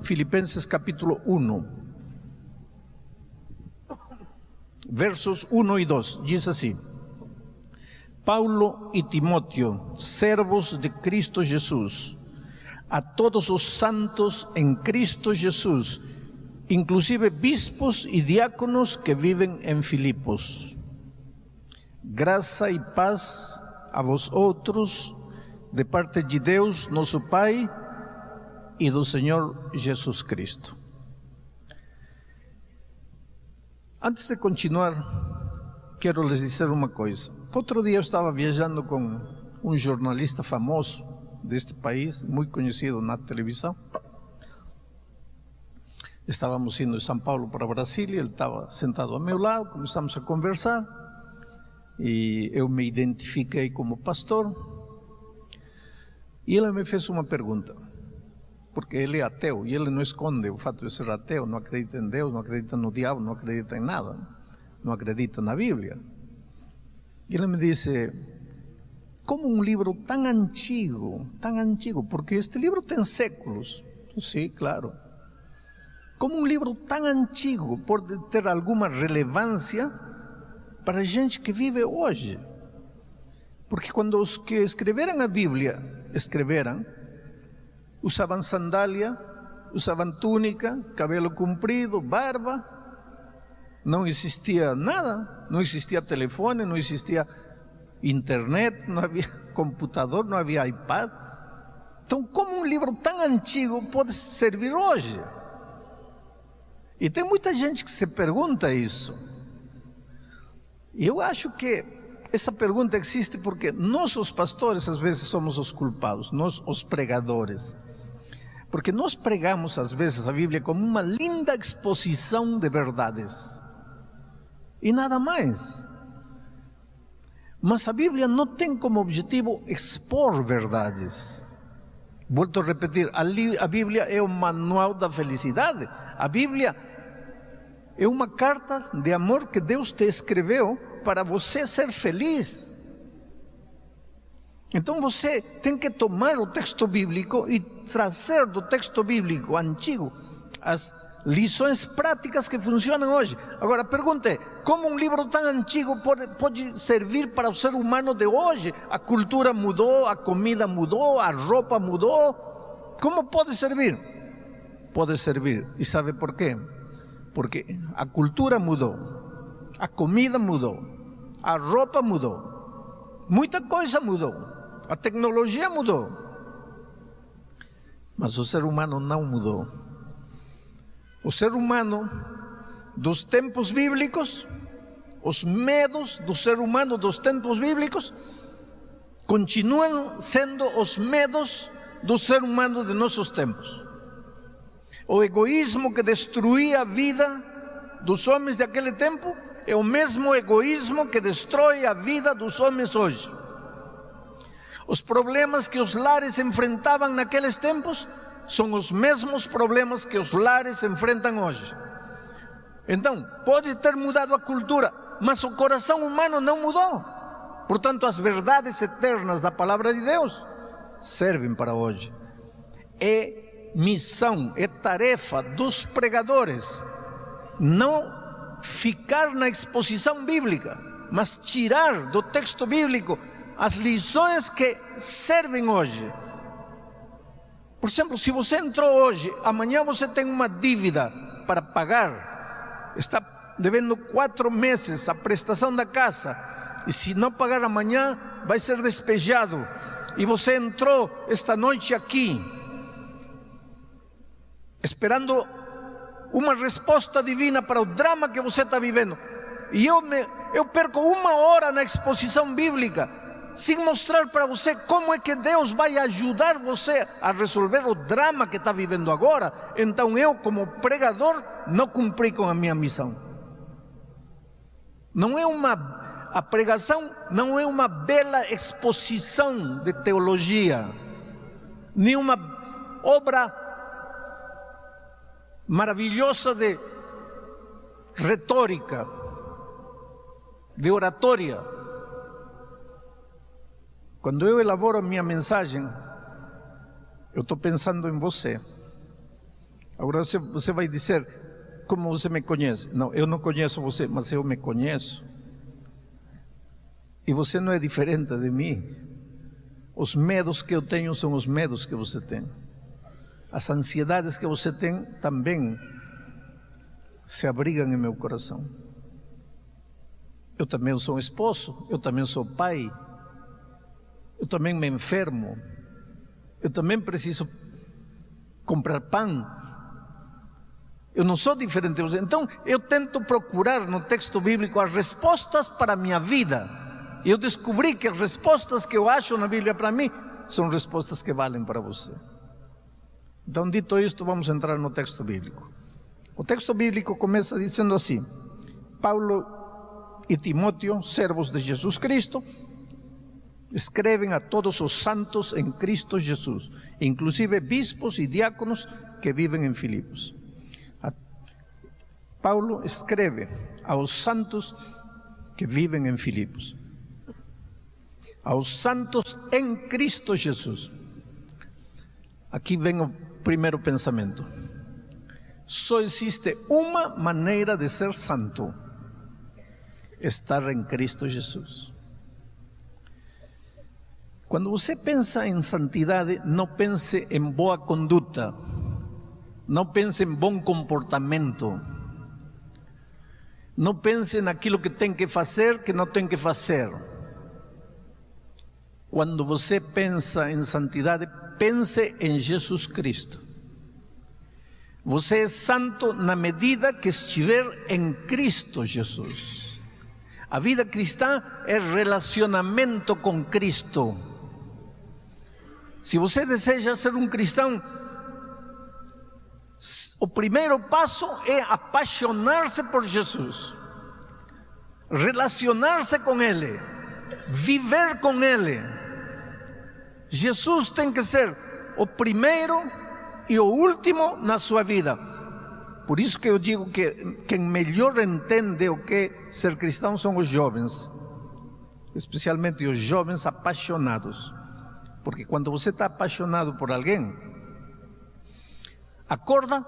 Filipenses capítulo 1, versos 1 e 2, diz assim: Paulo e Timóteo, servos de Cristo Jesus, a todos os santos em Cristo Jesus, inclusive bispos e diáconos que vivem em Filipos. Graça e paz a vós outros, de parte de Deus, nosso Pai, e do Senhor Jesus Cristo. Antes de continuar, quero lhes dizer uma coisa. Outro dia eu estava viajando com um jornalista famoso deste país, muito conhecido na televisão. Estávamos indo de São Paulo para Brasília, ele estava sentado ao meu lado, começamos a conversar, e eu me identifiquei como pastor, e ele me fez uma pergunta, porque ele é ateu, e ele não esconde o fato de ser ateu, não acredita em Deus, não acredita no diabo, não acredita em nada, não acredita na Bíblia. E ele me disse: como um livro tão antigo, porque este livro tem séculos. Sim, claro. Como um livro tão antigo pode ter alguma relevância para a gente que vive hoje? Porque quando os que escreveram a Bíblia usavam sandália, usavam túnica, cabelo comprido, barba, não existia nada, não existia telefone, não existia internet, não havia computador, não havia iPad. Então, como um livro tão antigo pode servir hoje? E tem muita gente que se pergunta isso. E eu acho que essa pergunta existe porque nós, os pastores, às vezes somos os culpados, nós, os pregadores. Porque nós pregamos, às vezes, a Bíblia como uma linda exposição de verdades. E nada mais. Mas a Bíblia não tem como objetivo expor verdades. Volto a repetir, a Bíblia é o manual da felicidade. A Bíblia é uma carta de amor que Deus te escreveu para você ser feliz. Então você tem que tomar o texto bíblico e trazer do texto bíblico antigo as lições práticas que funcionam hoje. Agora, pergunte, como um livro tão antigo pode servir para o ser humano de hoje? A cultura mudou, a comida mudou, a roupa mudou. Como pode servir? Pode servir. E sabe por quê? Porque a cultura mudou, a comida mudou, a roupa mudou, muita coisa mudou, a tecnologia mudou, mas o ser humano não mudou. O ser humano dos tempos bíblicos, os medos do ser humano dos tempos bíblicos, continuam sendo os medos do ser humano de nossos tempos. O egoísmo que destruía a vida dos homens daquele tempo é o mesmo egoísmo que destrói a vida dos homens hoje. Os problemas que os lares enfrentavam naqueles tempos são os mesmos problemas que os lares enfrentam hoje. Então, pode ter mudado a cultura, mas o coração humano não mudou. Portanto, as verdades eternas da palavra de Deus servem para hoje. É missão, é tarefa dos pregadores não ficar na exposição bíblica, mas tirar do texto bíblico as lições que servem hoje. Por exemplo, se você entrou hoje, amanhã você tem uma dívida para pagar, está devendo 4 meses a prestação da casa, e se não pagar amanhã vai ser despejado, e você entrou esta noite aqui esperando uma resposta divina para o drama que você está vivendo, e eu perco 1 hora na exposição bíblica sem mostrar para você como é que Deus vai ajudar você a resolver o drama que está vivendo agora. Então eu, como pregador, não cumpri com a minha missão. A pregação não é uma bela exposição de teologia, nem uma obra maravilhosa de retórica, de oratória. Quando eu elaboro a minha mensagem, eu estou pensando em você. Agora você vai dizer, como você me conhece? Não, eu não conheço você, mas eu me conheço. E você não é diferente de mim. Os medos que eu tenho são os medos que você tem. As ansiedades que você tem também se abrigam em meu coração. Eu também sou esposo, eu também sou pai, eu também me enfermo, eu também preciso comprar pão. Eu não sou diferente de você. Então eu tento procurar no texto bíblico as respostas para a minha vida. E eu descobri que as respostas que eu acho na Bíblia para mim são respostas que valem para você. Então, dito isto, vamos entrar no texto bíblico. O texto bíblico começa dizendo assim: Paulo e Timóteo, servos de Jesus Cristo, escrevem a todos os santos em Cristo Jesus, inclusive bispos e diáconos que vivem em Filipos. Paulo escreve aos santos que vivem em Filipos, aos santos em Cristo Jesus. Aqui vem o primeiro pensamento. Só existe uma maneira de ser santo: estar em Cristo Jesus. Quando você pensa em santidade, não pense em boa conduta, não pense em bom comportamento, não pense naquilo que tem que fazer, que não tem que fazer. Quando você pensa em santidade, pense em Jesus Cristo. Você é santo na medida que estiver em Cristo Jesus. A vida cristã é relacionamento com Cristo. Se você deseja ser um cristão, o primeiro passo é apaixonar-se por Jesus, relacionar-se com Ele, viver com Ele. Jesus tem que ser o primeiro e o último na sua vida. Por isso que eu digo que quem melhor entende o que é ser cristão são os jovens, especialmente os jovens apaixonados. Porque quando você está apaixonado por alguém, acorda,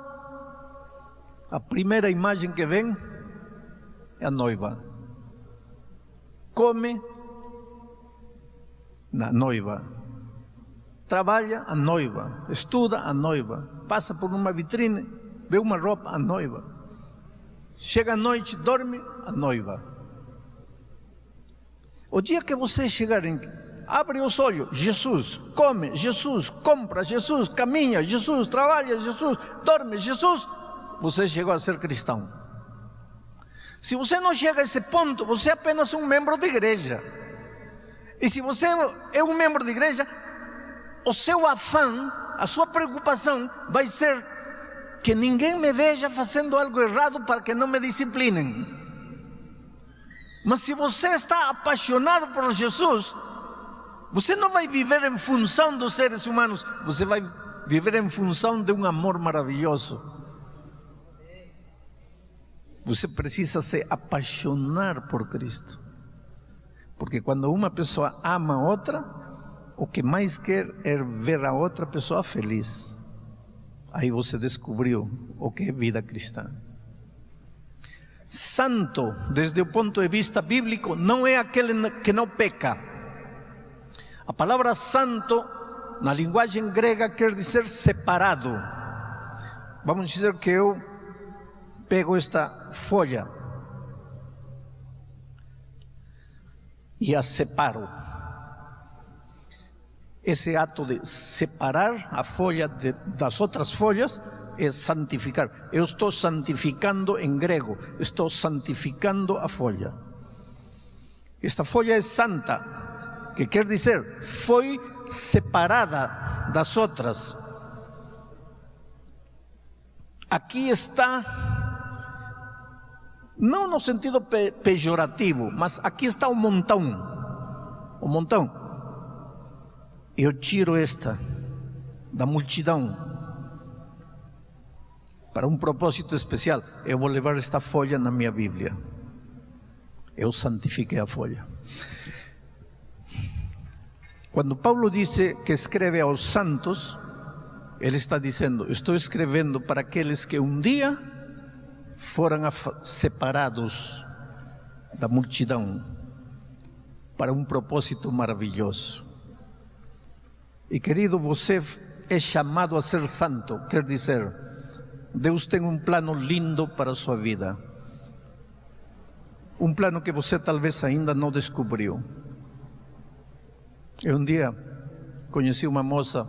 a primeira imagem que vem é a noiva. Come na noiva. Trabalha a noiva, estuda a noiva, passa por uma vitrine, vê uma roupa, a noiva. Chega à noite, dorme, a noiva. O dia que você chegar abre os olhos, Jesus, come, Jesus, compra, Jesus, caminha, Jesus, trabalha, Jesus, dorme, Jesus, você chegou a ser cristão. Se você não chega a esse ponto, você é apenas um membro de igreja. E se você é um membro de igreja, o seu afã, a sua preocupação vai ser que ninguém me veja fazendo algo errado para que não me disciplinem. Mas se você está apaixonado por Jesus, você não vai viver em função dos seres humanos, você vai viver em função de um amor maravilhoso. Você precisa se apaixonar por Cristo, porque quando uma pessoa ama a outra, o que mais quer é ver a outra pessoa feliz. Aí você descobriu o que é vida cristã. Santo, desde o ponto de vista bíblico, não é aquele que não peca. A palavra santo, na linguagem grega, quer dizer separado. Vamos dizer que eu pego esta folha e a separo. Esse ato de separar a folha das outras folhas é santificar. Eu estou santificando em grego, estou santificando a folha. Esta folha é santa, que quer dizer, foi separada das outras. Aqui está, não no sentido pejorativo, mas aqui está o montão. O montão. Eu tiro esta da multidão para um propósito especial. Eu vou levar esta folha na minha Bíblia. Eu santifiquei a folha. Quando Paulo disse que escreve aos santos, ele está dizendo: estou escrevendo para aqueles que um dia foram separados da multidão para um propósito maravilhoso. E querido, você é chamado a ser santo. Quer dizer, Deus tem um plano lindo para a sua vida, um plano que você talvez ainda não descobriu. Eu um dia conheci uma moça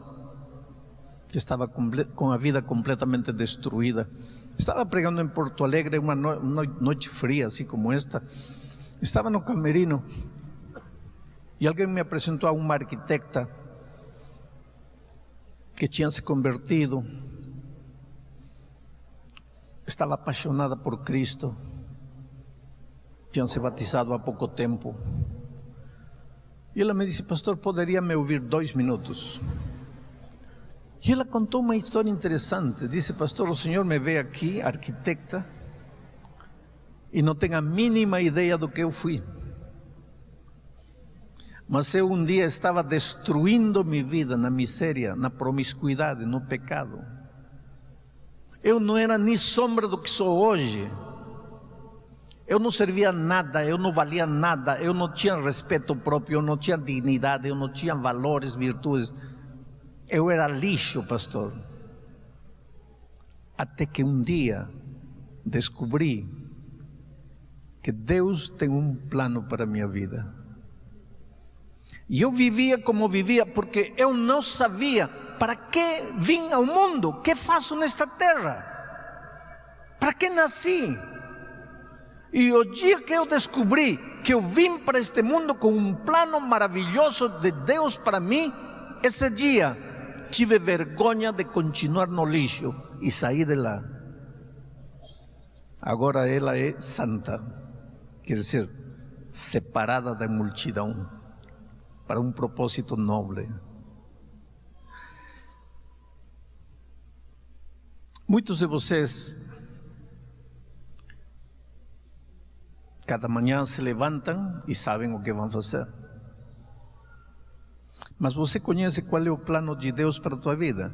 que estava com a vida completamente destruída. Estava pregando em Porto Alegre uma noite fria, assim como esta. Estava no camerino e alguém me apresentou a uma arquitecta que tinha se convertido, estava apaixonada por Cristo, tinha se batizado há pouco tempo. E ela me disse: pastor, poderia me ouvir 2 minutos? E ela contou uma história interessante. Disse: pastor, o senhor me vê aqui, arquitecta, e não tem a mínima ideia do que eu fui. Mas eu um dia estava destruindo minha vida na miséria, na promiscuidade, no pecado. Eu não era nem sombra do que sou hoje. Eu não servia nada, eu não valia nada, eu não tinha respeito próprio, eu não tinha dignidade, eu não tinha valores, virtudes. Eu era lixo, pastor. Até que um dia descobri que Deus tem um plano para a minha vida. E eu vivia como vivia porque eu não sabia para que vim ao mundo, o que faço nesta terra, para que nasci. E o dia que eu descobri que eu vim para este mundo com um plano maravilhoso de Deus para mim, esse dia tive vergonha de continuar no lixo e saí de lá. Agora ela é santa, quer dizer, separada da multidão, para um propósito nobre. Muitos de vocês, cada manhã se levantam e sabem o que vão fazer. Mas você conhece qual é o plano de Deus para a tua vida?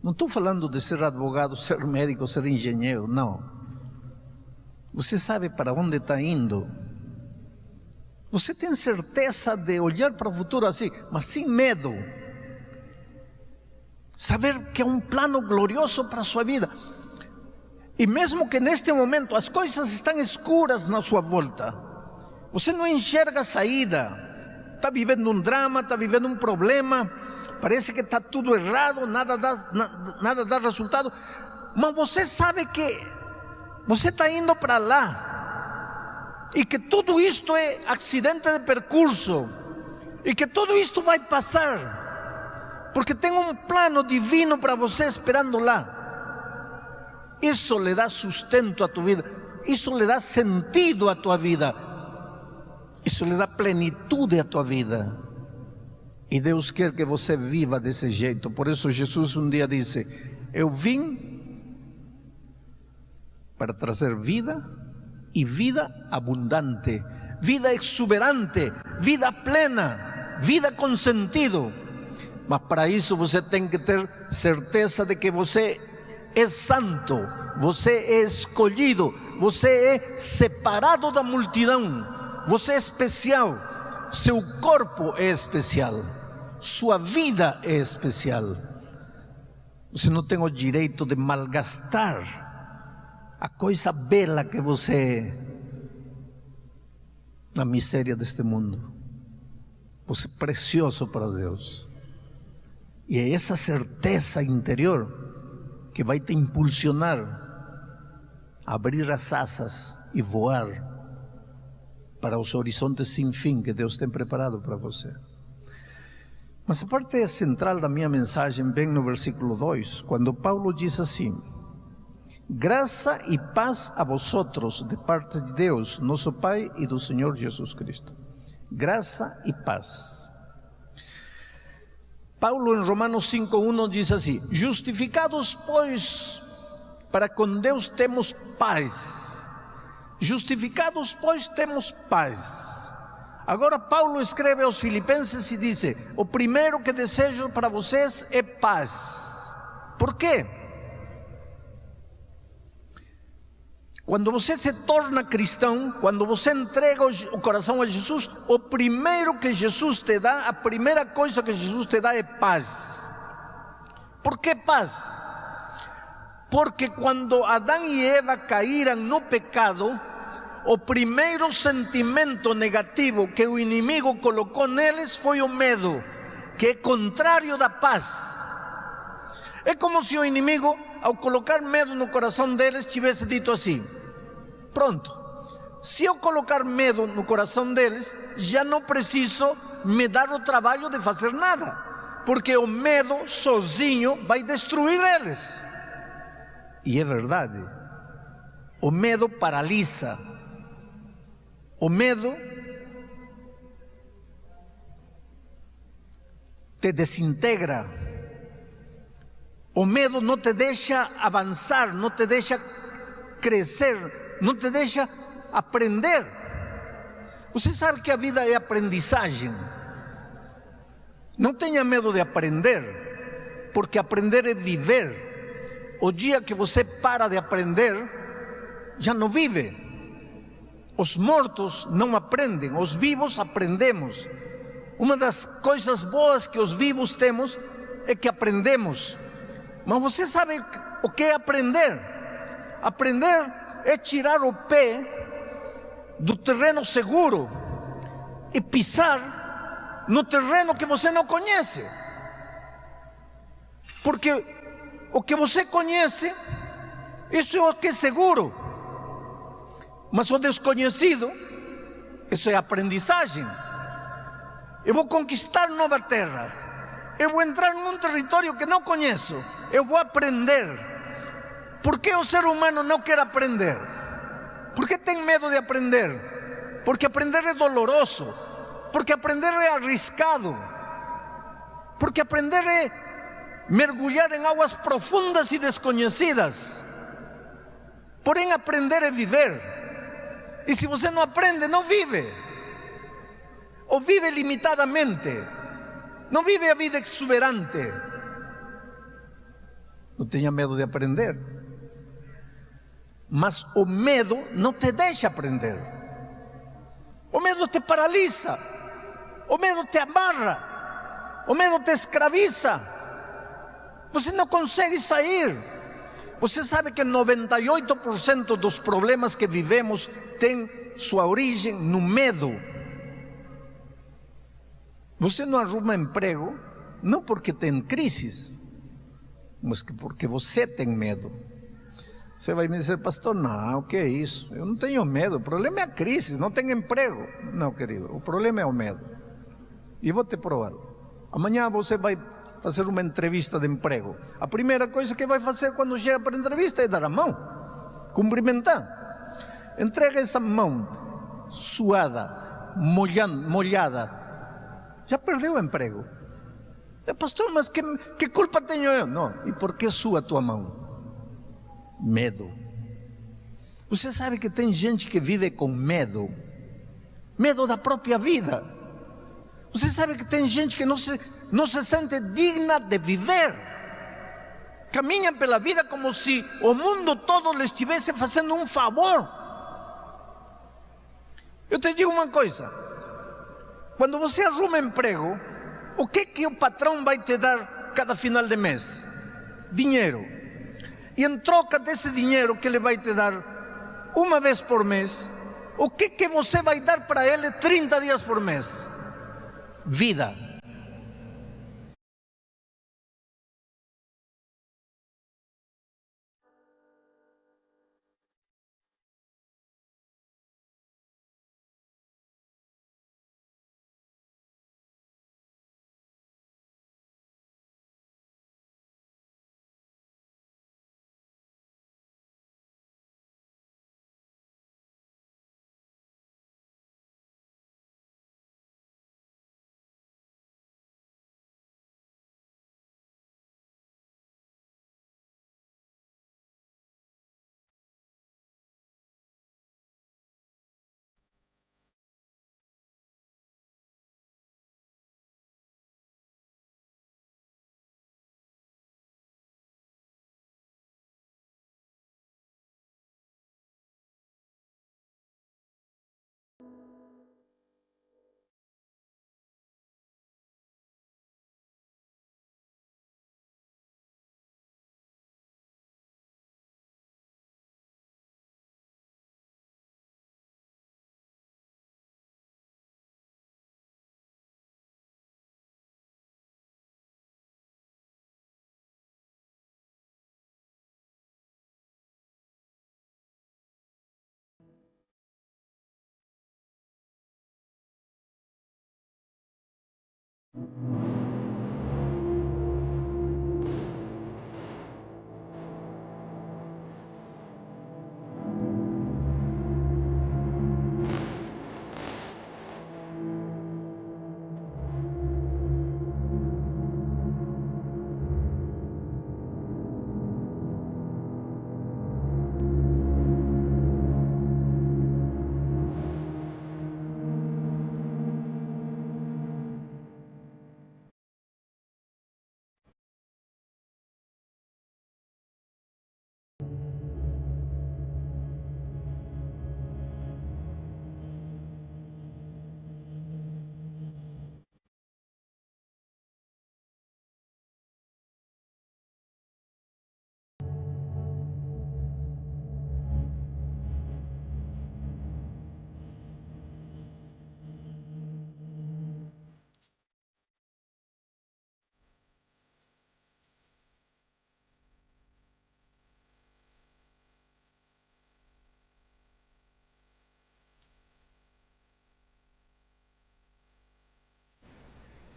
Não estou falando de ser advogado, ser médico, ser engenheiro, não. Você sabe para onde está indo. Você tem certeza de olhar para o futuro assim, mas sem medo. Saber que é um plano glorioso para a sua vida. E mesmo que neste momento as coisas estão escuras na sua volta, você não enxerga a saída. Está vivendo um drama, está vivendo um problema, parece que está tudo errado, nada dá resultado. Mas você sabe que você está indo para lá. E que tudo isto é acidente de percurso, e que tudo isto vai passar, porque tem um plano divino para você esperando lá. Isso lhe dá sustento à tua vida, isso lhe dá sentido à tua vida, isso lhe dá plenitude à tua vida. E Deus quer que você viva desse jeito. Por isso Jesus um dia disse: eu vim para trazer vida, e vida abundante, vida exuberante, vida plena, vida com sentido. Mas para isso você tem que ter certeza de que você é santo, você é escolhido, você é separado da multidão, você é especial, seu corpo é especial, sua vida é especial. Você não tem o direito de malgastar a coisa bela que você é na miséria deste mundo. Você é precioso para Deus. E é essa certeza interior que vai te impulsionar a abrir as asas e voar para os horizontes sem fim que Deus tem preparado para você. Mas a parte central da minha mensagem vem no versículo 2, quando Paulo diz assim: graça e paz a vosotros de parte de Deus, nosso Pai, e do Senhor Jesus Cristo. Graça e paz. Paulo em Romanos 5:1 diz assim: justificados, pois, para com Deus temos paz. Justificados, pois, temos paz. Agora Paulo escreve aos Filipenses e diz: o primeiro que desejo para vocês é paz. Por quê? Quando você se torna cristão, quando você entrega o coração a Jesus, o primeiro que Jesus te dá, a primeira coisa que Jesus te dá é paz. Por que paz? Porque quando Adão e Eva caíram no pecado, o primeiro sentimento negativo que o inimigo colocou neles foi o medo, que é contrário da paz. É como se o inimigo, ao colocar medo no coração deles, tivesse dito assim: pronto, se eu colocar medo no coração deles, já não preciso me dar o trabalho de fazer nada, porque o medo sozinho vai destruir eles. E é verdade, o medo paralisa, o medo te desintegra, o medo não te deixa avançar, não te deixa crescer, não te deixa aprender. Você sabe que a vida é aprendizagem. Não tenha medo de aprender, porque aprender é viver. O dia que você para de aprender, já não vive. Os mortos não aprendem, os vivos aprendemos. Uma das coisas boas que os vivos temos é que aprendemos. Mas você sabe o que é aprender? Aprender é tirar o pé do terreno seguro e pisar no terreno que você não conhece. Porque o que você conhece, isso é o que é seguro. Mas o desconhecido, isso é aprendizagem. Eu vou conquistar nova terra, eu vou entrar num território que não conheço, eu vou aprender. Por que o ser humano não quer aprender? Por que tem medo de aprender? Porque aprender é doloroso, porque aprender é arriscado, porque aprender é mergulhar em águas profundas e desconhecidas. Porém, aprender é viver. E se você não aprende, não vive. Ou vive limitadamente, não vive a vida exuberante. Não tenha medo de aprender. Mas o medo não te deixa aprender. O medo te paralisa. O medo te amarra. O medo te escraviza. Você não consegue sair. Você sabe que 98% dos problemas que vivemos tem sua origem no medo. Você não arruma emprego não porque tem crises, mas porque você tem medo. Você vai me dizer: pastor, não, o que é isso? Eu não tenho medo, o problema é a crise, não tenho emprego. Não, querido, o problema é o medo. E vou te provar. Amanhã você vai fazer uma entrevista de emprego. A primeira coisa que vai fazer quando chega para a entrevista é dar a mão, cumprimentar. Entrega essa mão suada, molhada. Já perdeu o emprego. Pastor, mas que culpa tenho eu? Não, e por que sua a tua mão? Medo. Você sabe que tem gente que vive com medo. Medo da própria vida. Você sabe que tem gente que não se sente digna de viver. Caminha pela vida como se o mundo todo lhe estivesse fazendo um favor. Eu te digo uma coisa: quando você arruma emprego, o que o patrão vai te dar cada final de mês? Dinheiro. E em troca desse dinheiro que ele vai te dar uma vez por mês, o que você vai dar para ele 30 dias por mês? Vida.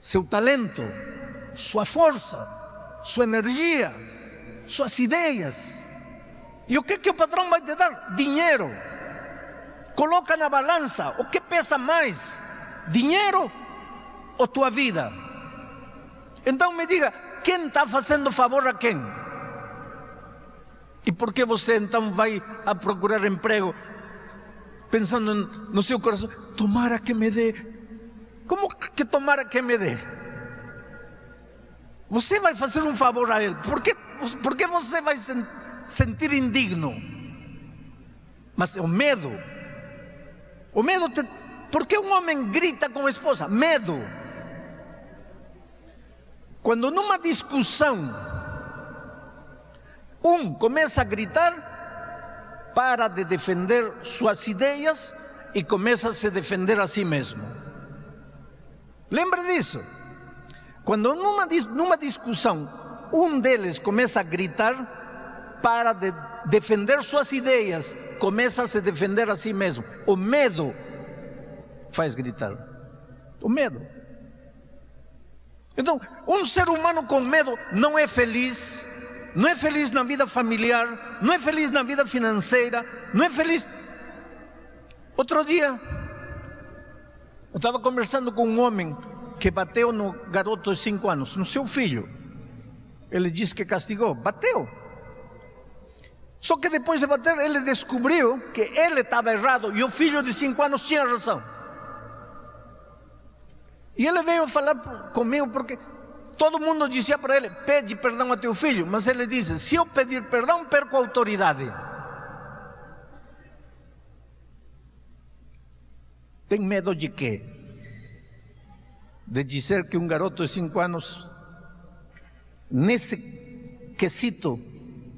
seu talento, sua força, sua energia, suas ideias. E o que o patrão vai te dar? Dinheiro. Coloca na balança o que pesa mais, dinheiro ou tua vida. Então me diga, quem está fazendo favor a quem? E por que você então vai a procurar emprego pensando no seu coração? Tomara que me dê. Como que tomara que me dê? Você vai fazer um favor a ele. Por que você vai sentir indigno? Mas o medo. O medo por que um homem grita com a esposa? Medo. Quando numa discussão começa a gritar, para de defender suas ideias e começa a se defender a si mesmo. Lembra disso? Quando numa discussão deles começa a gritar, para de defender suas ideias, começa a se defender a si mesmo. O medo faz gritar. O medo. Então, um ser humano com medo não é feliz. Não é feliz na vida familiar, não é feliz na vida financeira, não é feliz. Outro dia, eu estava conversando com um homem que bateu no garoto de 5 anos, no seu filho. Ele disse que castigou, bateu. Só que depois de bater, ele descobriu que ele estava errado e o filho de 5 anos tinha razão. E ele veio falar comigo porque todo mundo dizia para ele, pede perdão a teu filho. Mas ele disse, se eu pedir perdão, perco a autoridade. Tem medo de quê? De dizer que um garoto de 5 anos, nesse quesito,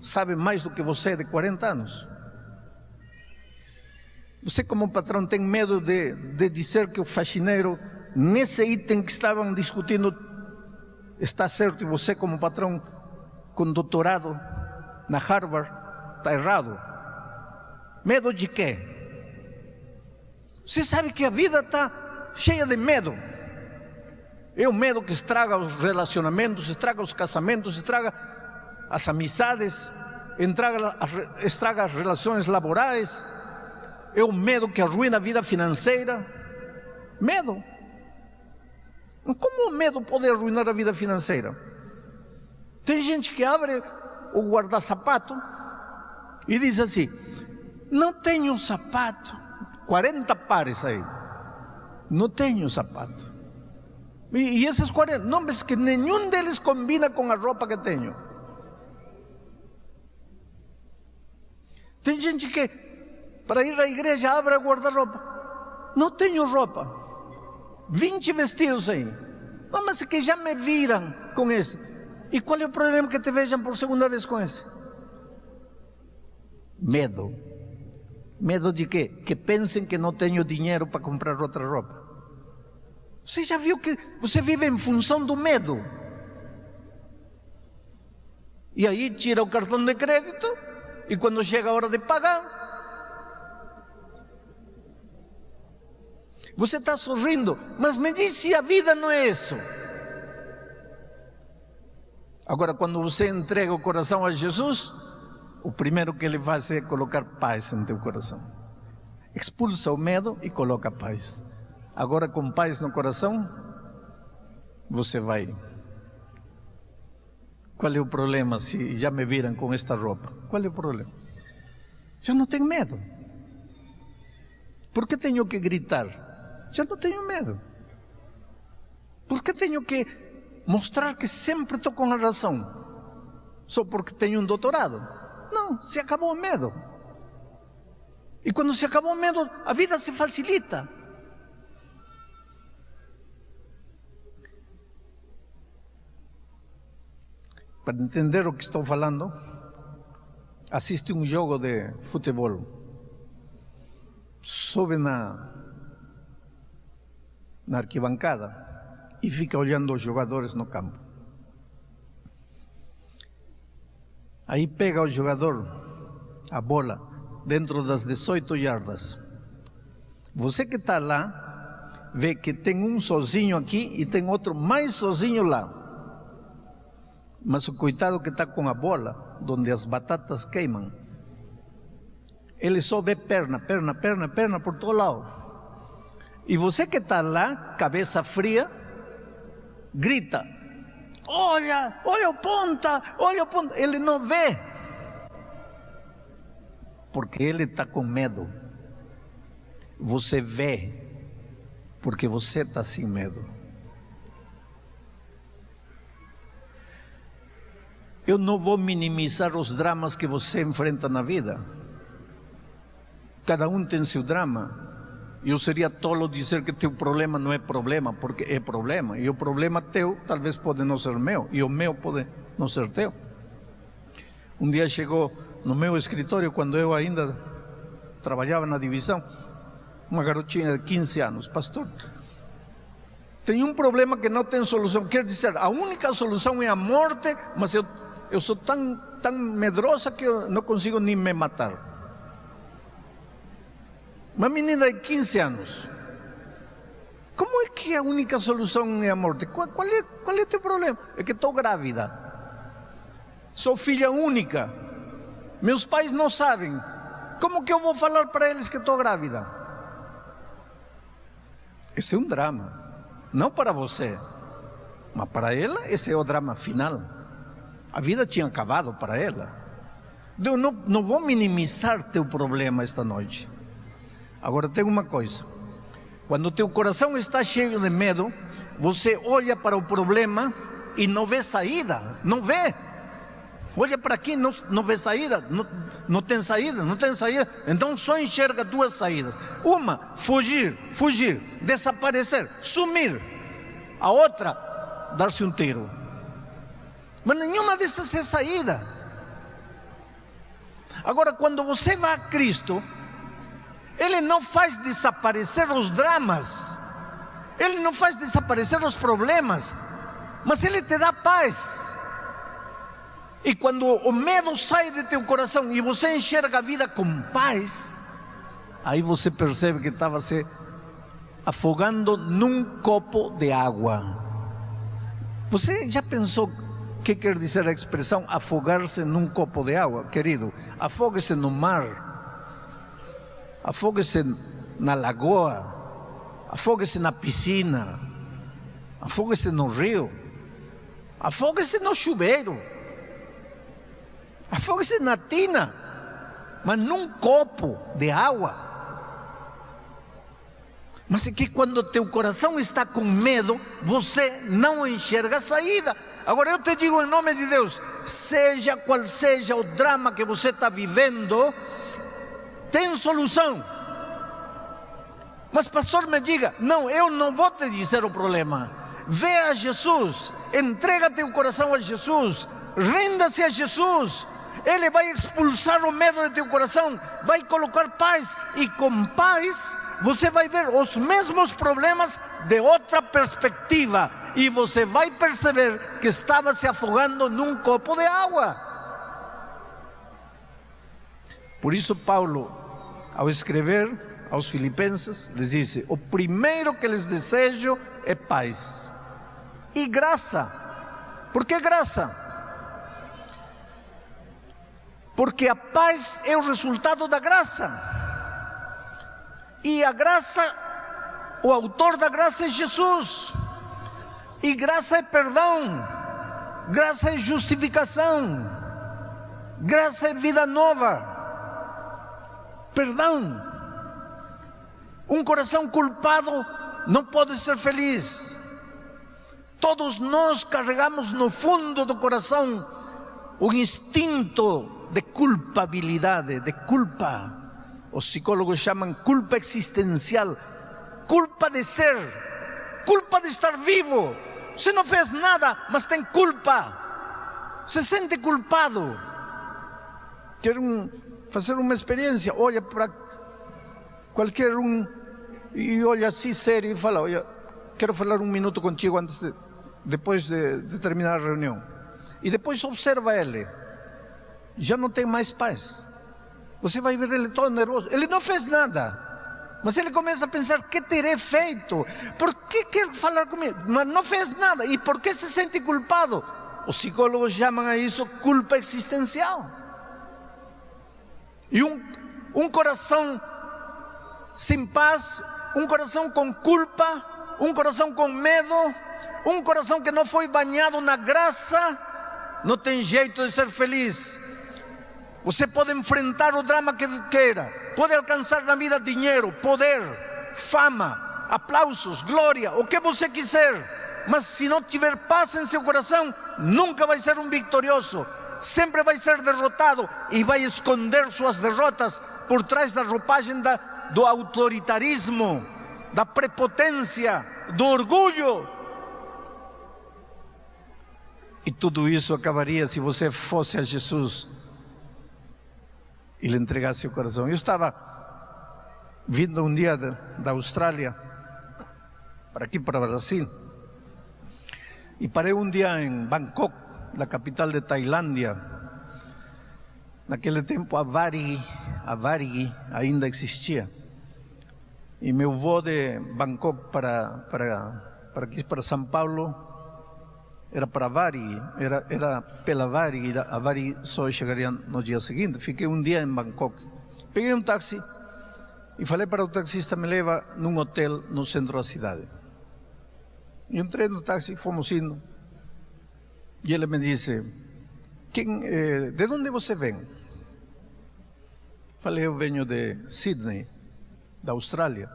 sabe mais do que você de 40 anos. Você como patrão tem medo de dizer que o faxineiro, nesse item que estavam discutindo, está certo, e você como patrão com doutorado na Harvard está errado. Medo de quê? Você sabe que a vida está cheia de medo. É o medo que estraga os relacionamentos, estraga os casamentos, estraga as amizades, estraga as relações laborais. É o medo que arruina a vida financeira. Medo. Como o medo pode arruinar a vida financeira? Tem gente que abre o guarda-sapato e diz assim, não tenho sapato, 40 pares aí, não tenho sapato. E esses 40, não, mas que nenhum deles combina com a roupa que tenho. Tem gente que para ir à igreja abre o guarda-roupa, não tenho roupa. 20 vestidos aí. Não, mas que já me viram com esse. E qual é o problema que te vejam por segunda vez com esse? Medo. Medo de quê? Que pensem que não tenho dinheiro para comprar outra roupa. Você já viu que você vive em função do medo? E aí tira o cartão de crédito e quando chega a hora de pagar, você está sorrindo, mas me diz se a vida não é isso. Agora, quando você entrega o coração a Jesus, o primeiro que Ele faz é colocar paz em teu coração. Expulsa o medo e coloca paz. Agora, com paz no coração, você vai. Qual é o problema se já me viram com esta roupa? Qual é o problema? Já não tenho medo. Por que tenho que gritar? Já não tenho medo. Por que tenho que mostrar que sempre estou com a razão? Só porque tenho um doutorado? Não, se acabou o medo. E quando se acabou o medo, a vida se facilita. Para entender o que estou falando, assiste um jogo de futebol. Sobe na arquibancada e fica olhando os jogadores no campo. Aí pega o jogador a bola dentro das 18 yardas. Você que está lá vê que tem um sozinho aqui e tem outro mais sozinho lá. Mas o coitado que está com a bola, onde as batatas queimam, ele só vê perna por todo lado. E você que está lá, cabeça fria, grita: olha o ponta, olha o ponta. Ele não vê, porque ele está com medo. Você vê, porque você está sem medo. Eu não vou minimizar os dramas que você enfrenta na vida. Cada um tem seu drama. Eu seria tolo dizer que teu problema não é problema, porque é problema. E o problema teu talvez pode não ser meu, e o meu pode não ser teu. Um dia chegou no meu escritório, quando eu ainda trabalhava na divisão, uma garotinha de 15 anos: pastor, tem um problema que não tem solução. Quer dizer, a única solução é a morte, mas eu sou tão medrosa que eu não consigo nem me matar. Uma menina de 15 anos. Como é que a única solução é a morte? Qual é o teu problema? É que estou grávida. Sou filha única. Meus pais não sabem. Como que eu vou falar para eles que estou grávida? Esse é um drama. Não para você, mas para ela esse é o drama final. A vida tinha acabado para ela. Eu não vou minimizar teu problema esta noite. Agora tem uma coisa: quando teu coração está cheio de medo, você olha para o problema e não vê saída. Não vê. Olha para aqui, não vê saída. Não tem saída, não tem saída. Então só enxerga duas saídas: uma, fugir, desaparecer, sumir. A outra, dar-se um tiro. Mas nenhuma dessas é saída. Agora, quando você vai a Cristo, Ele não faz desaparecer os dramas, Ele não faz desaparecer os problemas, mas Ele te dá paz. E quando o medo sai de teu coração e você enxerga a vida com paz, aí você percebe que estava se afogando num copo de água. Você já pensou o que quer dizer a expressão afogar-se num copo de água? Querido, afogue-se no mar, afogue-se na lagoa, afogue-se na piscina, afogue-se no rio, afogue-se no chuveiro, afogue-se na tina, mas num copo de água. Mas é que quando teu coração está com medo, você não enxerga a saída. Agora eu te digo em nome de Deus, seja qual seja o drama que você está vivendo, tem solução. Mas pastor, me diga: não, eu não vou te dizer o problema. Vê a Jesus, entrega teu coração a Jesus, renda-se a Jesus. Ele vai expulsar o medo de teu coração, vai colocar paz, e com paz você vai ver os mesmos problemas de outra perspectiva, e você vai perceber que estava se afogando num copo de água. Por isso Paulo, ao escrever aos Filipenses, lhes disse: o primeiro que lhes desejo é paz e graça. Por que graça? Porque a paz é o resultado da graça. E a graça, o autor da graça é Jesus. E graça é perdão, graça é justificação, graça é vida nova. Perdão. Um coração culpado não pode ser feliz. Todos nós carregamos no fundo do coração o instinto de culpabilidade, de culpa. Os psicólogos chamam culpa existencial, culpa de ser, culpa de estar vivo. Você não fez nada, mas tem culpa, se sente culpado. Quero fazer uma experiência. Olha para qualquer um e olha assim sério e fala: olha, quero falar um minuto contigo depois de terminar a reunião. E depois observa ele, já não tem mais paz. Você vai ver ele todo nervoso. Ele não fez nada, Mas ele começa a pensar: que terei feito? Por que quer falar comigo? Mas não fez nada. E por que se sente culpado? Os psicólogos chamam a isso culpa existencial. E um coração sem paz, um coração com culpa, um coração com medo, um coração que não foi banhado na graça, não tem jeito de ser feliz. Você pode enfrentar o drama que queira, pode alcançar na vida dinheiro, poder, fama, aplausos, glória, o que você quiser, mas se não tiver paz em seu coração, nunca vai ser um vitorioso, sempre vai ser derrotado e vai esconder suas derrotas por trás da roupagem do autoritarismo, da prepotência, do orgulho. E tudo isso acabaria se você fosse a Jesus e lhe entregasse o coração. Eu estava vindo um dia da Austrália para aqui, para o Brasil, e parei um dia em Bangkok, na capital de Tailândia. Naquele tempo a Varig ainda existia. E meu voo de Bangkok para aqui, para São Paulo, era para Varig, era pela Varig, a Varig só chegaria no dia seguinte. Fiquei um dia em Bangkok. Peguei um táxi e falei para o taxista: me leva num hotel no centro da cidade. E entrei no táxi, fomos indo. E ele me disse: de onde você vem? Falei: eu venho de Sydney, da Austrália.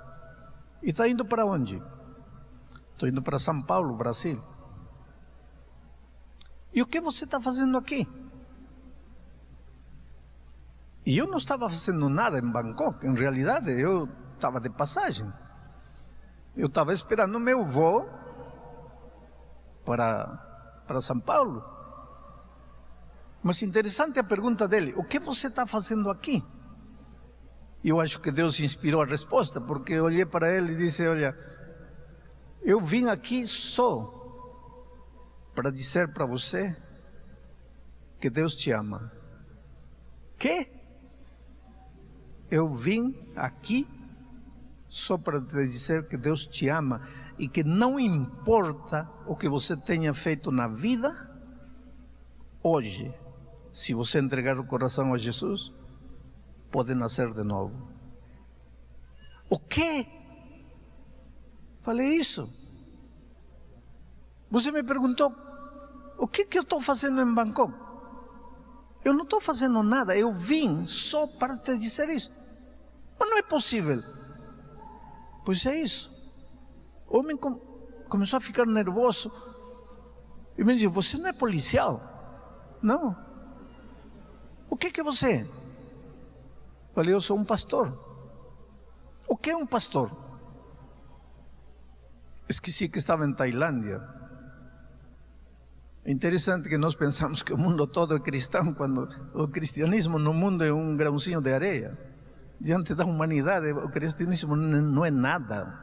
E está indo para onde? Estou indo para São Paulo, Brasil. E o que você está fazendo aqui? E eu não estava fazendo nada em Bangkok. Em realidade, eu estava de passagem. Eu estava esperando o meu voo para São Paulo. Mas interessante a pergunta dele: o que você está fazendo aqui? E eu acho que Deus inspirou a resposta, porque eu olhei para ele e disse: olha, eu vim aqui só para dizer para você que Deus te ama. Que? Eu vim aqui só para te dizer que Deus te ama e que não importa o que você tenha feito na vida, hoje, se você entregar o coração a Jesus, pode nascer de novo. O quê? Falei: isso. Você me perguntou o que eu estou fazendo em Bangkok. Eu não estou fazendo nada, eu vim só para te dizer isso. Mas não é possível. Pois é isso. O homem começou a ficar nervoso e me disse: você não é policial? Não. O que você é? Falei: eu sou um pastor. O que é um pastor? Esqueci que estava em Tailândia. É interessante que nós pensamos que o mundo todo é cristão, quando o cristianismo no mundo é um grãozinho de areia. Diante da humanidade, o cristianismo não é nada.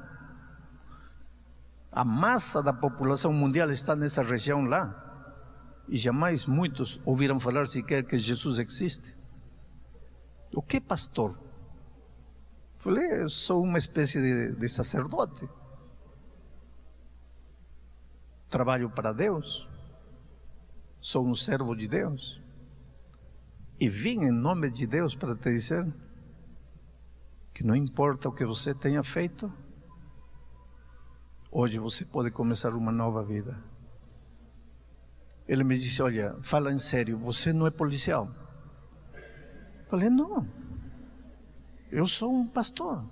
A massa da população mundial está nessa região lá. E jamais muitos ouviram falar sequer que Jesus existe. O que, pastor? Falei: eu sou uma espécie de sacerdote. Trabalho para Deus. Sou um servo de Deus. E vim em nome de Deus para te dizer que não importa o que você tenha feito, hoje você pode começar uma nova vida. Ele me disse: olha, fala em sério, você não é policial? Falei: não, eu sou um pastor.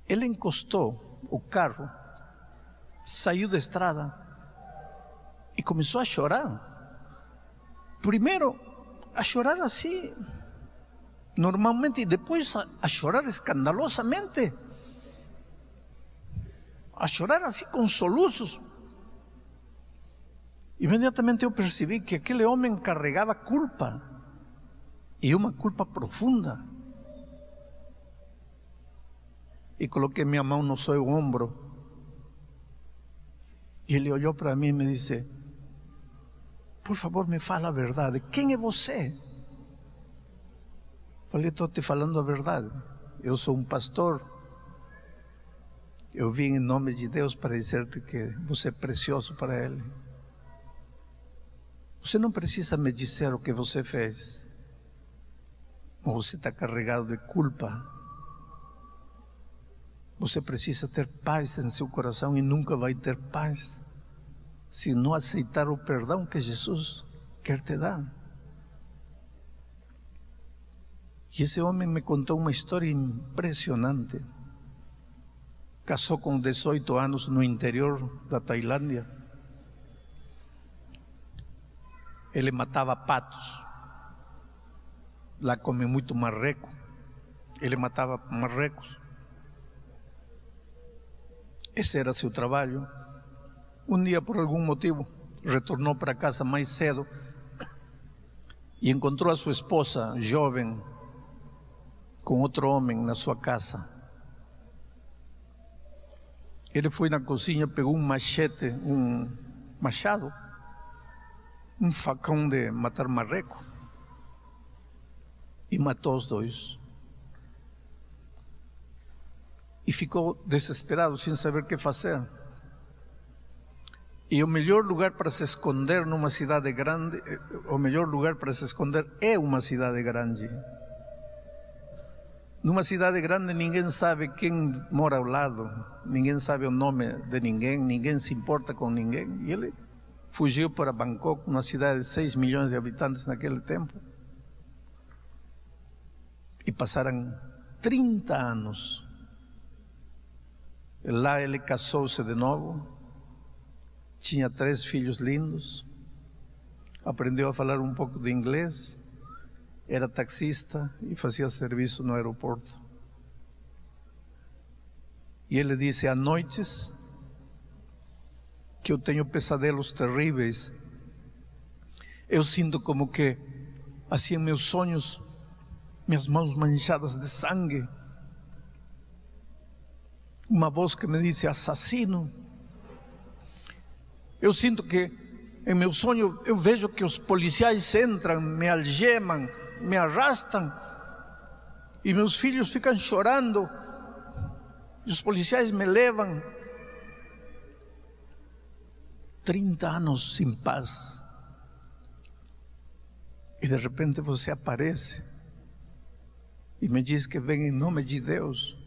Ele encostou o carro, saiu da estrada e começou a chorar. Primeiro a chorar assim, normalmente, e depois a chorar escandalosamente, a chorar assim com soluços. Imediatamente eu percebi que aquele homem carregava culpa, e uma culpa profunda. E coloquei minha mão no seu ombro, e ele olhou para mim e me disse: por favor, me fala a verdade, quem é você? Falei, estou te falando a verdade. Eu sou um pastor. Eu vim em nome de Deus para dizer-te que você é precioso para Ele. Você não precisa me dizer o que você fez. Mas você está carregado de culpa. Você precisa ter paz em seu coração e nunca vai ter paz se não aceitar o perdão que Jesus quer te dar. E esse homem me contou uma história impressionante. Casou com 18 anos no interior da Tailândia. Ele matava patos. Lá come muito marreco. Ele matava marrecos. Esse era seu trabalho. Um dia, por algum motivo, retornou para casa mais cedo e encontrou a sua esposa jovem com outro homem na sua casa. Ele foi na cozinha, pegou um machete, um machado, um facão de matar marreco e matou os dois. E ficou desesperado, sem saber o que fazer. E o melhor lugar para se esconder numa cidade grande, o melhor lugar para se esconder é uma cidade grande. Numa cidade grande ninguém sabe quem mora ao lado, ninguém sabe o nome de ninguém, ninguém se importa com ninguém. E ele fugiu para Bangkok, uma cidade de 6 milhões de habitantes naquele tempo. E passaram 30 anos. Lá ele casou-se de novo, tinha 3 filhos lindos, aprendeu a falar um pouco de inglês, era taxista e fazia serviço no aeroporto. E ele disse, há noites que eu tenho pesadelos terríveis. Eu sinto como que, assim, em meus sonhos, minhas mãos manchadas de sangue. Uma voz que me disse, assassino. Eu sinto que, em meu sonho, eu vejo que os policiais entram, me algemam, me arrastam, e meus filhos ficam chorando, e os policiais me levam. 30 anos sem paz, e de repente você aparece e me diz que vem em nome de Deus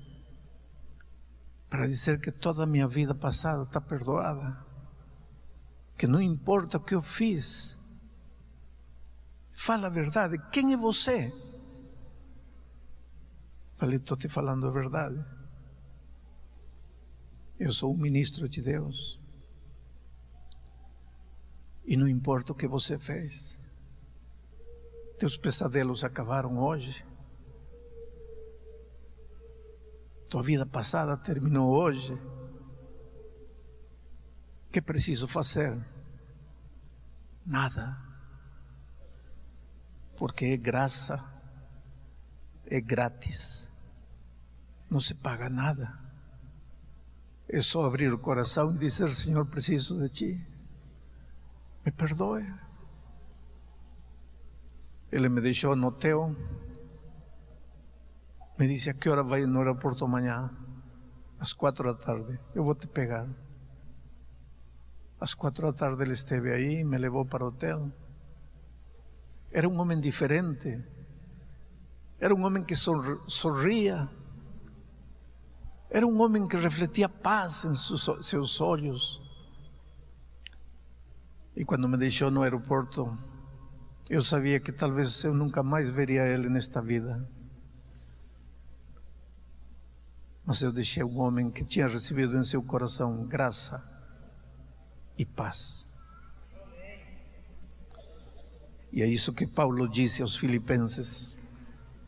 para dizer que toda a minha vida passada está perdoada, que não importa o que eu fiz. Fala a verdade, quem é você? Falei, estou te falando a verdade. Eu sou um ministro de Deus. E não importa o que você fez. Teus pesadelos acabaram hoje. Tua vida passada terminou hoje. O que preciso fazer? Nada. Porque é graça, é grátis, não se paga nada. É só abrir o coração e dizer, Senhor, preciso de Ti, me perdoe. Ele me deixou no hotel, me disse, a que hora vai no aeroporto amanhã? Às 4 da tarde, eu vou te pegar. Às 4 da tarde ele esteve aí, me levou para o hotel. Era um homem diferente, era um homem que sorria, era um homem que refletia paz em seus olhos. E quando me deixou no aeroporto, eu sabia que talvez eu nunca mais veria ele nesta vida. Mas eu deixei um homem que tinha recebido em seu coração graça e paz. E é isso que Paulo disse aos Filipenses.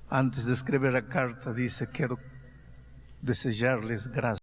Antes de escrever a carta, disse, quero desejar-lhes graça